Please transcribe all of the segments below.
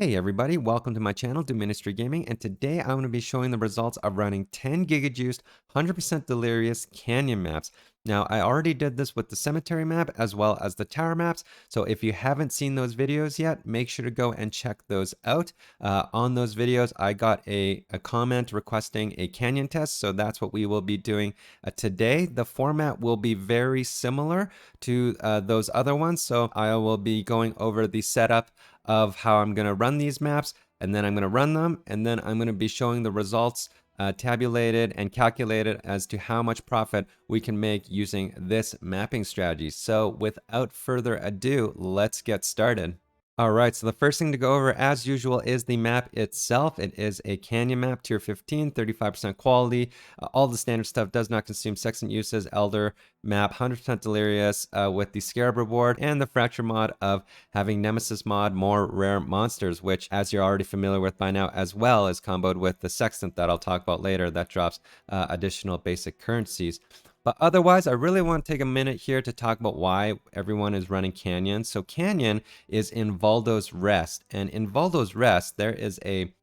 Hey everybody, welcome to my channel, Do Ministry Gaming, and today I'm going to be showing the results of running 10 gigajuiced, 100% Delirious Canyon maps. Now, I already did this with the Cemetery map as well as the Tower maps, so if you haven't seen those videos yet, make sure to go and check those out. On those videos, I got a comment requesting a Canyon test, so that's what we will be doing today. The format will be very similar to those other ones, so I will be going over the setup of how I'm going to run these maps, and then I'm going to run them, and then I'm going to be showing the results tabulated and calculated as to how much profit we can make using this mapping strategy. So without further ado, let's get started. All right, so the first thing to go over as usual is the map itself. It is a Canyon map, tier 15, 35% quality. All the standard stuff, does not consume sextant uses, Elder map, 100% Delirious with the Scarab reward and the Fracture mod of having Nemesis mod, more rare monsters, which as you're already familiar with by now, as well as comboed with the Sextant that I'll talk about later that drops additional basic currencies. But otherwise, I really want to take a minute here to talk about why everyone is running Canyon. So Canyon is in Valdo's Rest, and in Valdo's Rest, there is a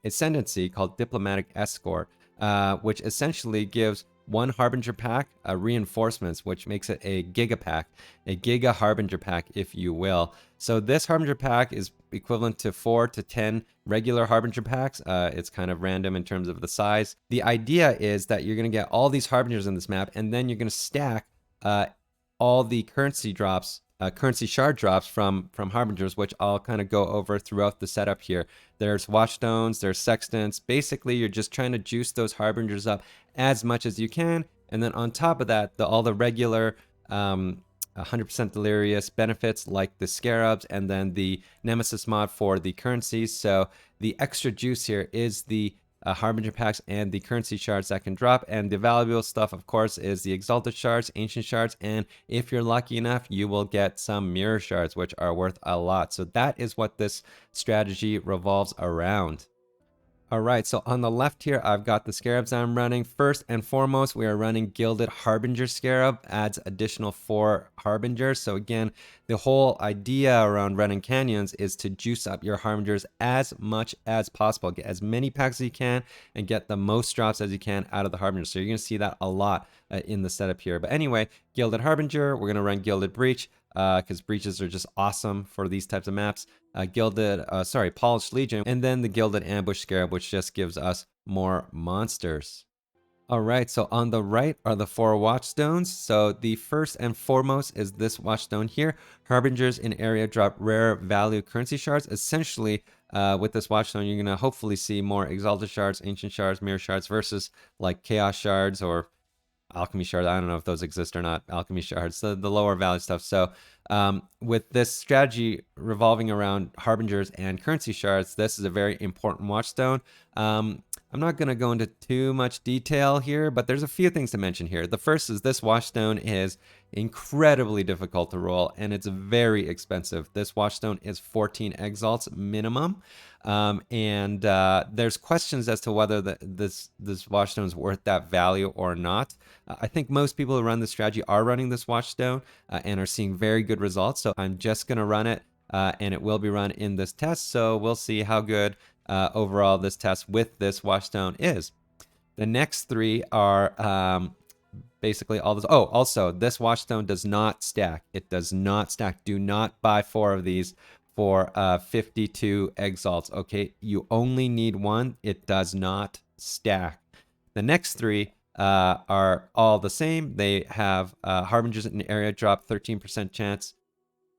ascendancy called Diplomatic Escort, which essentially gives one Harbinger pack reinforcements, which makes it a Giga pack, a Giga Harbinger pack, if you will. So this Harbinger pack is equivalent to 4 to 10 regular Harbinger packs. It's kind of random in terms of the size. The idea is that you're going to get all these Harbingers in this map, and then you're going to stack all the currency drops, currency shard drops from Harbingers, which I'll kind of go over throughout the setup here. There's Watchstones, there's Sextants. Basically, you're just trying to juice those Harbingers up as much as you can. And then on top of that, all the regular 100% Delirious benefits like the Scarabs and then the Nemesis mod for the currencies. So the extra juice here is the Harbinger packs and the currency shards that can drop, and the valuable stuff of course is the Exalted shards, Ancient shards, and if you're lucky enough you will get some Mirror shards, which are worth a lot. So that is what this strategy revolves around. All right, so on the left here, I've got the Scarabs I'm running. First and foremost, we are running Gilded Harbinger Scarab, adds additional 4 Harbingers. So again, the whole idea around running Canyons is to juice up your Harbingers as much as possible. Get as many packs as you can and get the most drops as you can out of the Harbingers. So you're gonna see that a lot in the setup here. But anyway, Gilded Harbinger, we're gonna run Gilded Breach, because breaches are just awesome for these types of maps. Polished Legion, and then the Gilded Ambush Scarab, which just gives us more monsters. All right, so on the right are the 4 Watchstones. So the first and foremost is this Watchstone here. Harbingers in area drop rare value currency shards. Essentially, with this Watchstone, you're gonna hopefully see more Exalted shards, Ancient shards, Mirror shards versus like Chaos shards or alchemy shards. I don't know if those exist or not. Alchemy shards, the lower value stuff. So with this strategy revolving around Harbingers and currency shards, this is a very important Watchstone. I'm not going to go into too much detail here, but there's a few things to mention here. The first is this Watchstone is incredibly difficult to roll, and it's very expensive. This Watchstone is 14 exalts minimum, and there's questions as to whether this Watchstone is worth that value or not. I think most people who run this strategy are running this Watchstone and are seeing very good results, so I'm just going to run it, and it will be run in this test, so we'll see how good overall this test with this Watchstone is. The next 3 are basically all this. Oh, also, this Watchstone does not stack. It does not stack. Do not buy 4 of these for 52 exalts. Okay, you only need 1. It does not stack. The next 3 are all the same. They have Harbingers in the area drop 13% chance.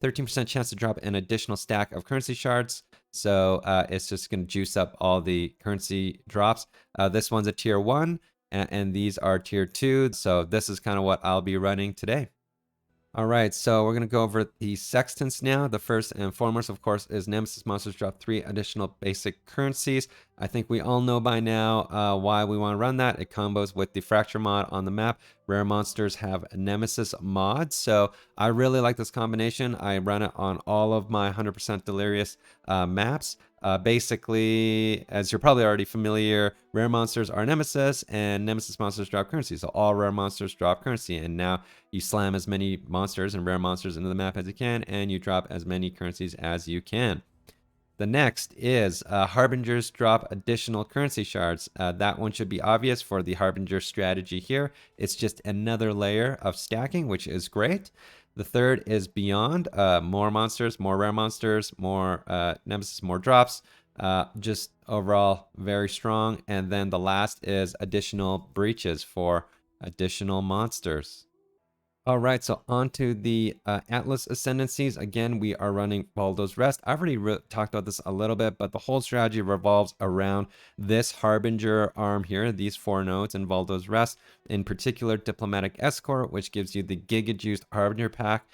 13% chance to drop an additional stack of currency shards. So it's just going to juice up all the currency drops. This one's a tier 1, and these are tier 2. So this is kind of what I'll be running today. All right, so we're going to go over the Sextants now. The first and foremost, of course, is Nemesis monsters drop 3 additional basic currencies. I think we all know by now why we want to run that. It combos with the Fracture mod on the map. Rare monsters have Nemesis mods, so I really like this combination. I run it on all of my 100% Delirious maps. Basically, as you're probably already familiar, rare monsters are Nemesis, and Nemesis monsters drop currency. So all rare monsters drop currency, and now you slam as many monsters and rare monsters into the map as you can, and you drop as many currencies as you can. The next is Harbingers drop additional currency shards. That one should be obvious for the Harbinger strategy here. It's just another layer of stacking, which is great. The third is Beyond, more monsters, more rare monsters, more Nemesis, more drops. Just overall very strong. And then the last is additional breaches for additional monsters. All right, so on to the Atlas Ascendencies. Again, we are running Baldo's Rest. I've already talked about this a little bit, but the whole strategy revolves around this Harbinger arm here, these 4 nodes in Baldo's Rest, in particular Diplomatic Escort, which gives you the Giga Juiced Harbinger pack.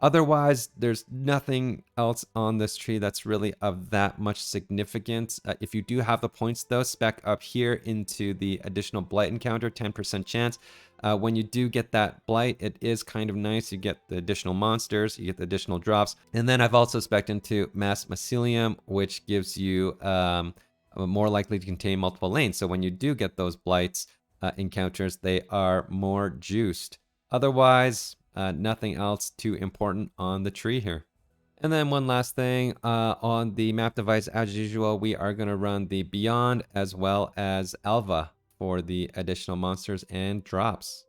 Otherwise, there's nothing else on this tree that's really of that much significance. If you do have the points, though, spec up here into the additional Blight encounter, 10% chance. When you do get that Blight, it is kind of nice. You get the additional monsters, you get the additional drops. And then I've also spec'd into Mass Mycelium, which gives you more likely to contain multiple lanes. So when you do get those Blights encounters, they are more juiced. Otherwise, nothing else too important on the tree here. And then one last thing, on the map device, as usual, we are going to run the Beyond as well as Alva for the additional monsters and drops.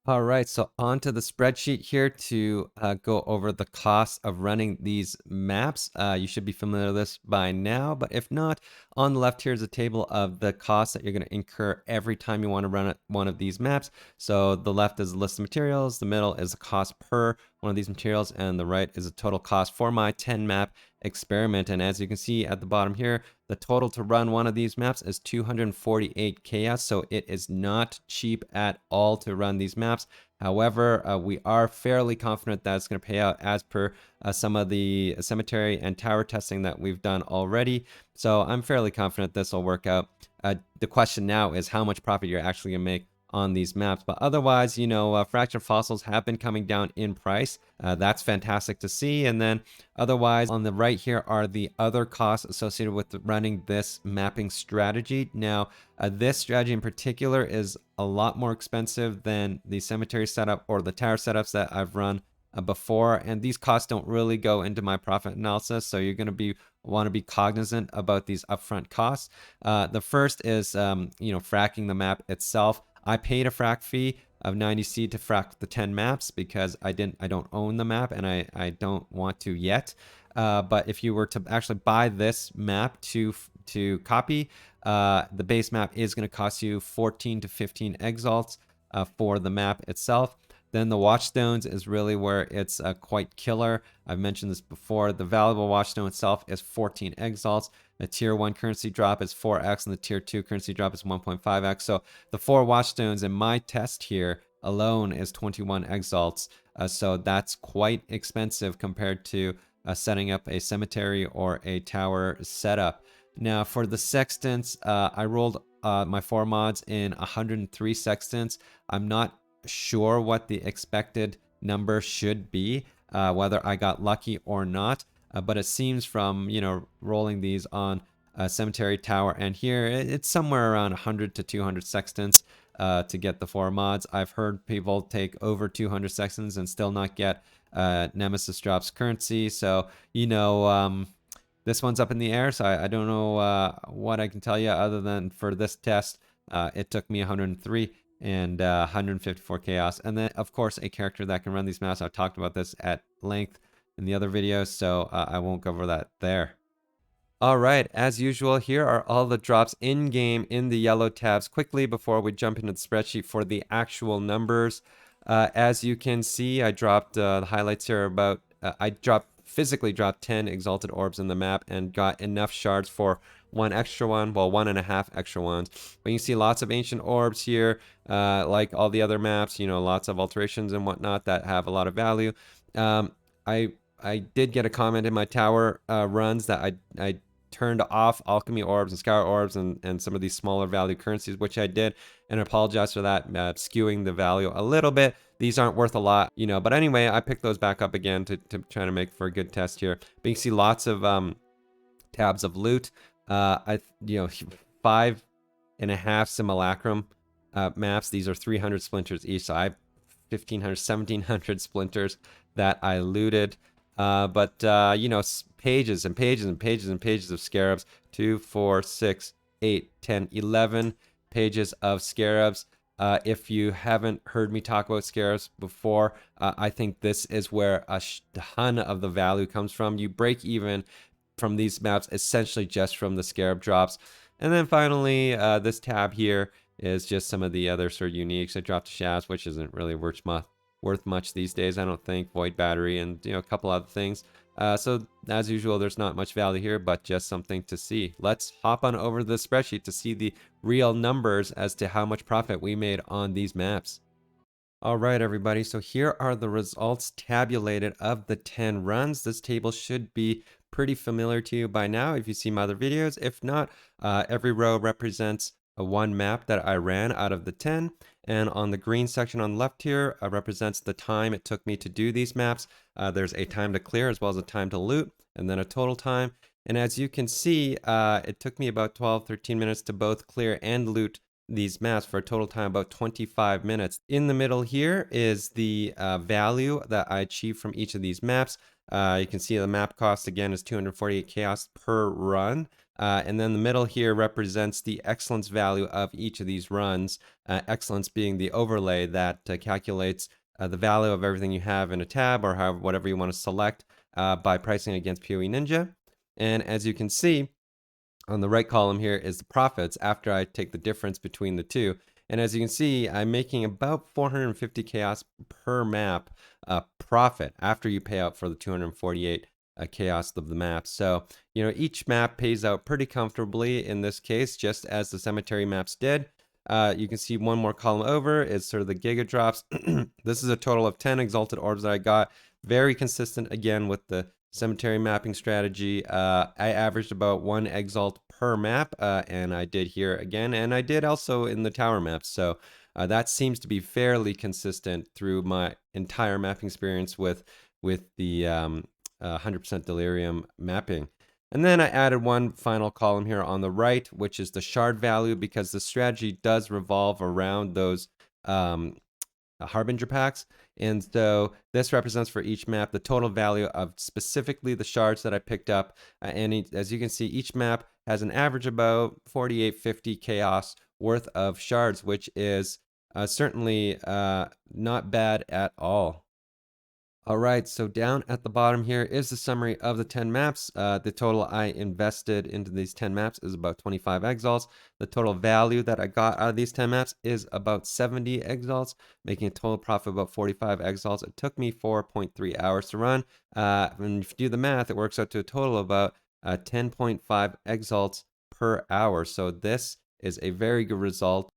All right, so on to the spreadsheet here to go over the cost of running these maps. You should be familiar with this by now, but if not, on the left here is a table of the costs that you're going to incur every time you want to run one of these maps. So the left is a list of materials, the middle is the cost per one of these materials, and the right is a total cost for my 10 map experiment. And as you can see at the bottom here, the total to run one of these maps is 248 chaos, so it is not cheap at all to run these maps. However, we are fairly confident that it's going to pay out as per some of the cemetery and tower testing that we've done already. So I'm fairly confident this will work out. The question now is how much profit you're actually going to make on these maps. But otherwise, you know, fractured fossils have been coming down in price. That's fantastic to see. And then otherwise, on the right here are the other costs associated with running this mapping strategy. Now, this strategy in particular is a lot more expensive than the cemetery setup or the tower setups that I've run before, and these costs don't really go into my profit analysis, so you're going to want to be cognizant about these upfront costs. The first is you know, fracking the map itself. I paid a frack fee of 90C to frack the 10 maps because I don't own the map, and I don't want to yet. But if you were to actually buy this map to copy, the base map is going to cost you 14 to 15 exalts for the map itself. Then the Watchstones is really where it's quite killer. I've mentioned this before. The valuable Watchstone itself is 14 exalts. The tier 1 currency drop is 4x, and the tier 2 currency drop is 1.5x. So the 4 Watchstones in my test here alone is 21 exalts. So that's quite expensive compared to setting up a cemetery or a tower setup. Now for the Sextants, I rolled my 4 mods in 103 Sextants. I'm not sure what the expected number should be, whether I got lucky or not, but it seems from, you know, rolling these on cemetery, tower, and here it's somewhere around 100 to 200 sextants to get the 4 mods. I've heard people take over 200 sextants and still not get Nemesis drops currency, so you know, this one's up in the air, so I don't know what I can tell you other than for this test it took me 103 and 154 chaos, and then of course a character that can run these maps. I've talked about this at length in the other videos, so I won't go over that there. All right, as usual, here are all the drops in game in the yellow tabs quickly before we jump into the spreadsheet for the actual numbers. As you can see, I dropped the highlights here about physically dropped 10 exalted orbs in the map and got enough shards for 1 extra one, well, 1.5 extra ones. But you can see lots of ancient orbs here, like all the other maps, you know, lots of alterations and whatnot that have a lot of value. I did get a comment in my tower runs that I turned off alchemy orbs and scour orbs and some of these smaller value currencies, which I did, and I apologize for that, skewing the value a little bit. These aren't worth a lot, you know, but anyway, I picked those back up again to try to make for a good test here. But you can see lots of tabs of loot. You know, 5.5 simulacrum maps. These are 300 splinters each, so I have 1,500, 1,700 splinters that I looted. But you know, pages and pages and pages and pages of Scarabs. 2, 4, 6, 8, 10, 11 pages of Scarabs. If you haven't heard me talk about Scarabs before, I think this is where a ton of the value comes from. You break even from these maps essentially just from the Scarab drops. And then finally, this tab here is just some of the other sort of uniques. I dropped a Shafts, which isn't really worth much these days, I don't think. Void Battery and a couple other things. So as usual, there's not much value here, but just something to see. Let's hop on over to the spreadsheet to see the real numbers as to how much profit we made on these maps. All right, everybody. So here are the results tabulated of the 10 runs. This table should be pretty familiar to you by now if you see my other videos. If not, every row represents one map that I ran out of the 10. And on the green section on the left here represents the time it took me to do these maps. There's a time to clear as well as a time to loot, and then a total time. And as you can see, it took me about 12-13 minutes to both clear and loot these maps for a total time about 25 minutes. In the middle here is the value that I achieved from each of these maps. You can see the map cost again is 248 chaos per run. And then the middle here represents the excellence value of each of these runs. Excellence being the overlay that calculates the value of everything you have in a tab or whatever you want to select by pricing against PoE Ninja. And as you can see, on the right column here is the profits after I take the difference between the two. And as you can see, I'm making about 450 chaos per map profit after you pay out for the 248 chaos of the map. So, each map pays out pretty comfortably in this case, just as the cemetery maps did. You can see one more column over is sort of the giga drops. This is a total of 10 exalted orbs that I got. Very consistent again with the cemetery mapping strategy. I averaged about 1 exalt per map, and I did here again, and I did also in the tower maps. So that seems to be fairly consistent through my entire mapping experience with the 100% delirium mapping. And then I added one final column here on the right, which is the shard value, because the strategy does revolve around those Harbinger packs. And so this represents for each map the total value of specifically the shards that I picked up. And as you can see, each map has an average about 4850 chaos worth of shards, which is certainly not bad at all. All right, so down at the bottom here is the summary of the 10 maps. The total I invested into these 10 maps is about 25 exalts. The total value that I got out of these 10 maps is about 70 exalts, making a total profit of about 45 exalts. It took me 4.3 hours to run. And if you do the math, it works out to a total of about 10.5 exalts per hour. So this is a very good result.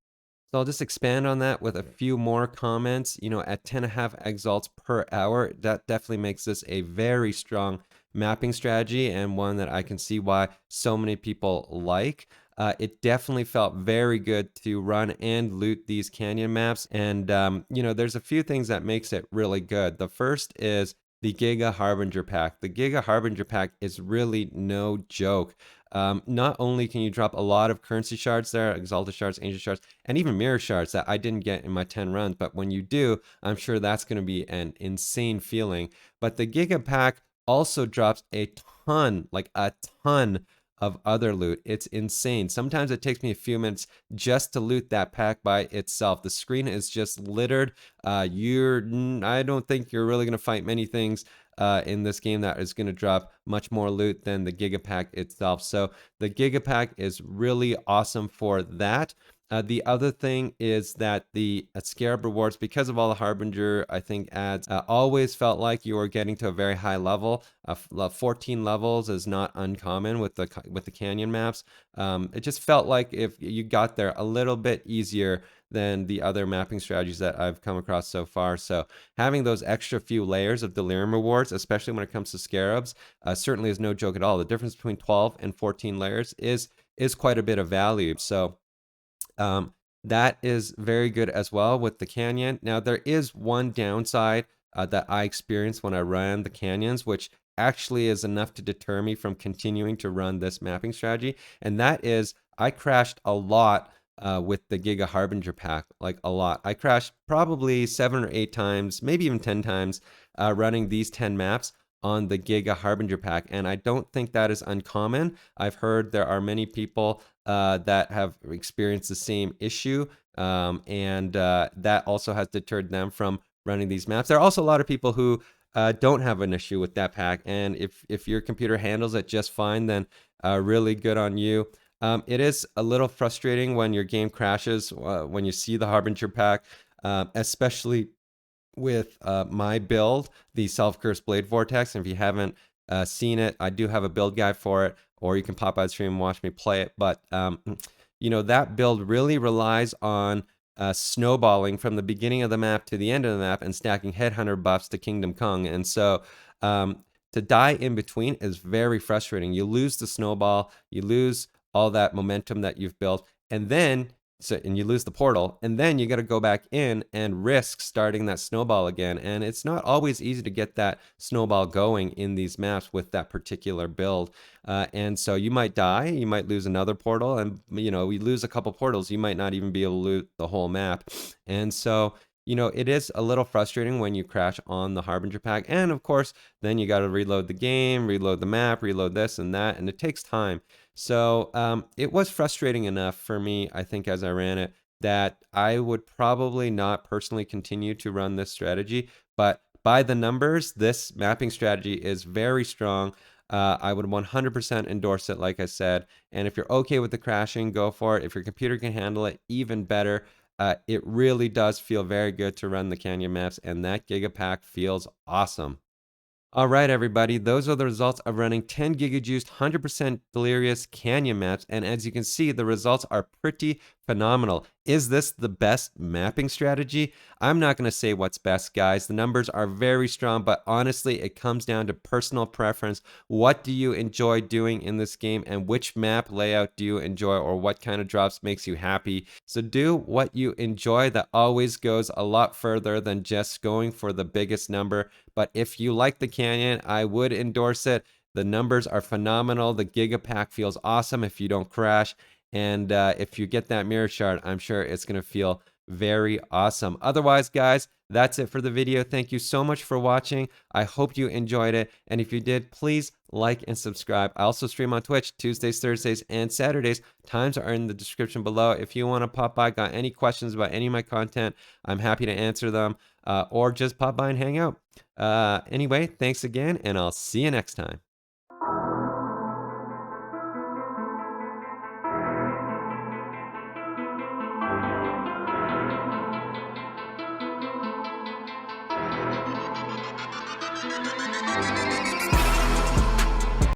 So I'll just expand on that with a few more comments. At 10.5 exalts per hour, that definitely makes this a very strong mapping strategy and one that I can see why so many people like. It definitely felt very good to run and loot these canyon maps. And, there's a few things that makes it really good. The first is the Giga Harbinger pack. The Giga Harbinger pack is really no joke. Not only can you drop a lot of currency shards there, exalted shards, angel shards, and even mirror shards that I didn't get in my 10 runs, but when you do, I'm sure that's going to be an insane feeling. But the Giga pack also drops a ton, like a ton of other loot. It's insane. Sometimes it takes me a few minutes just to loot that pack by itself. The screen is just littered. I don't think you're really going to fight many things in this game that is going to drop much more loot than the Giga Pack itself. So the Giga Pack is really awesome for that. The other thing is that the Scarab rewards, because of all the Harbinger, I think, ads, always felt like you were getting to a very high level. 14 levels is not uncommon with the canyon maps. It just felt like if you got there a little bit easier than the other mapping strategies that I've come across so far. So having those extra few layers of delirium rewards, especially when it comes to Scarabs, certainly is no joke at all. The difference between 12 and 14 layers is quite a bit of value. So that is very good as well with the canyon. Now there is one downside that I experienced when I ran the canyons, which actually is enough to deter me from continuing to run this mapping strategy, and that is I crashed a lot with the Giga Harbinger pack, like a lot. I crashed probably 7 or 8 times, maybe even 10 times running these 10 maps on the Giga Harbinger pack, and I don't think that is uncommon. I've heard there are many people that have experienced the same issue, and that also has deterred them from running these maps. There are also a lot of people who don't have an issue with that pack, and if your computer handles it just fine, then really good on you. It is a little frustrating when your game crashes when you see the Harbinger pack, especially with my build, the Self-Cursed Blade Vortex. And if you haven't seen it, I do have a build guide for it, or you can pop out stream and watch me play it. But you know, that build really relies on snowballing from the beginning of the map to the end of the map and stacking Headhunter buffs to Kingdom Come. And so to die in between is very frustrating. You lose the snowball, you lose all that momentum that you've built, and then and you lose the portal, and then you got to go back in and risk starting that snowball again. And it's not always easy to get that snowball going in these maps with that particular build. And so you might die, you might lose another portal, and you know, we lose a couple portals, you might not even be able to loot the whole map. And so you know, it is a little frustrating when you crash on the Harbinger pack. And of course, then you got to reload the game, reload the map, reload this and that, and it takes time. So it was frustrating enough for me, I think, as I ran it, that I would probably not personally continue to run this strategy. But by the numbers, this mapping strategy is very strong. I would 100% endorse it, like I said. And if you're okay with the crashing, go for it. If your computer can handle it, even better. It really does feel very good to run the Canyon maps, and that Gigapack feels awesome. All right, everybody, those are the results of running 10 gigajuiced 100% delirious Canyon maps, and as you can see, the results are pretty phenomenal. Is this the best mapping strategy? I'm not going to say what's best, guys. The numbers are very strong, but honestly, it comes down to personal preference. What do you enjoy doing in this game, and which map layout do you enjoy, or what kind of drops makes you happy? So do what you enjoy. That always goes a lot further than just going for the biggest number. But if you like the Canyon, I would endorse it. The numbers are phenomenal. The Giga Pack feels awesome if you don't crash. And if you get that mirror shard, I'm sure it's going to feel very awesome. Otherwise, guys, that's it for the video. Thank you so much for watching. I hope you enjoyed it. And if you did, please like and subscribe. I also stream on Twitch Tuesdays, Thursdays, and Saturdays. Times are in the description below. If you want to pop by, got any questions about any of my content, I'm happy to answer them. Or just pop by and hang out. Anyway, thanks again, and I'll see you next time.